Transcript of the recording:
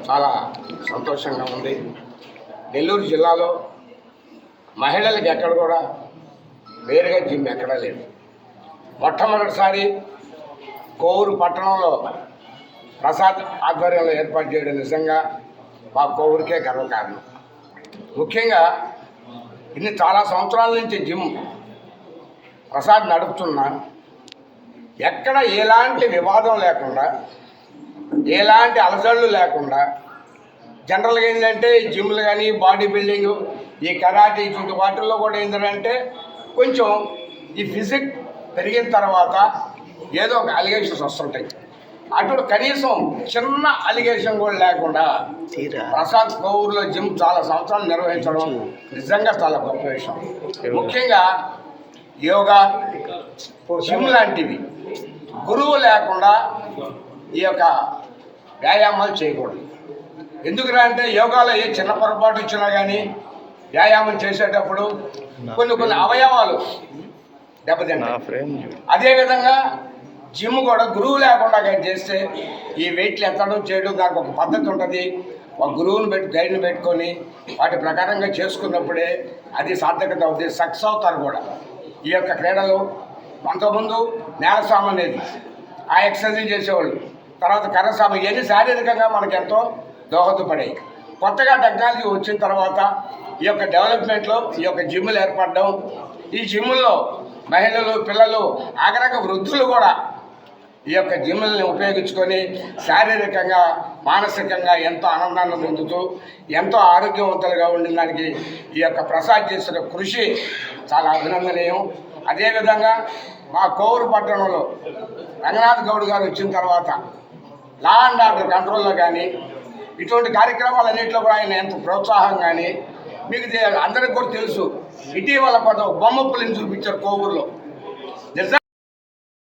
చాలా సంతోషంగా ఉంది. నెల్లూరు జిల్లాలో మహిళలకు ఎక్కడ కూడా వేరుగా జిమ్ ఎక్కడా లేదు. మొట్టమొదటిసారి కోవూరు పట్టణంలో ప్రసాద్ ఆధ్వర్యంలో ఏర్పాటు చేయడం నిజంగా మా కోవూరికే గర్వకారణం. ముఖ్యంగా ఇన్ని చాలా సంవత్సరాల నుంచి జిమ్ ప్రసాద్ నడుపుతున్నా ఎక్కడ ఎలాంటి వివాదం లేకుండా, ఎలాంటి అలజడులు లేకుండా, జనరల్గా ఏంటంటే జిమ్లు కానీ బాడీ బిల్డింగ్, ఈ కరాటే ఇటువంటి వాటిల్లో కూడా ఏంటంటే కొంచెం ఈ ఫిజిక్ పెరిగిన తర్వాత ఏదో ఒక అలిగేషన్స్ వస్తుంటాయి. అటు కనీసం చిన్న అలిగేషన్ కూడా లేకుండా ప్రసాద్ కోవూరులో జిమ్ చాలా సంవత్సరాలు నిర్వహించడం నిజంగా చాలా గొప్ప విషయం. ముఖ్యంగా యోగా, జిమ్ లాంటివి గురువు లేకుండా ఈ యొక్క వ్యాయామాలు చేయకూడదు. ఎందుకురా అంటే యోగాలో ఏ చిన్న పొరపాటు వచ్చినా కానీ వ్యాయామం చేసేటప్పుడు కొన్ని అవయవాలు దెబ్బతింటాయి. అదేవిధంగా జిమ్ కూడా గురువు లేకుండా కానీ చేస్తే ఈ వెయిట్లు ఎత్తడం చేయడం దానికి ఒక పద్ధతి ఉంటుంది. ఒక గురువుని గైడ్ని పెట్టుకొని వాటి ప్రకారంగా చేసుకున్నప్పుడే అది సార్థకత అవుతుంది, సక్సెస్ అవుతారు కూడా. ఈ యొక్క క్రీడలు అంతకుముందు నేలసామ అనేది ఆ ఎక్సర్సైజ్ చేసేవాళ్ళు, తర్వాత కర్రసామ, ఇవన్నీ శారీరకంగా మనకు ఎంతో దోహదపడాయి. కొత్తగా టెక్నాలజీ వచ్చిన తర్వాత ఈ యొక్క డెవలప్మెంట్లో ఈ యొక్క జిమ్లు ఏర్పడడం, ఈ జిమ్ల్లో మహిళలు, పిల్లలు, ఆఖరిగా వృద్ధులు కూడా ఈ యొక్క జిమ్లని ఉపయోగించుకొని శారీరకంగా, మానసికంగా ఎంతో ఆనందాన్ని పొందుతూ ఎంతో ఆరోగ్యవంతులుగా ఉండిన దానికి ఈ యొక్క ప్రసాద్ చేసిన కృషి చాలా అభినందనీయం. అదేవిధంగా మా కోవూరు పట్టణంలో రంగనాథ్ గౌడ్ గారు వచ్చిన తర్వాత లా అండ్ ఆర్డర్ కంట్రోల్లో కానీ ఇటువంటి కార్యక్రమాలన్నింటిలో కూడా ఆయన ఎంత ప్రోత్సాహం కానీ మీకు అందరికి కూడా తెలుసు. ఇటీవల బొమ్మ పులిని చూపించారు కోవూరులో.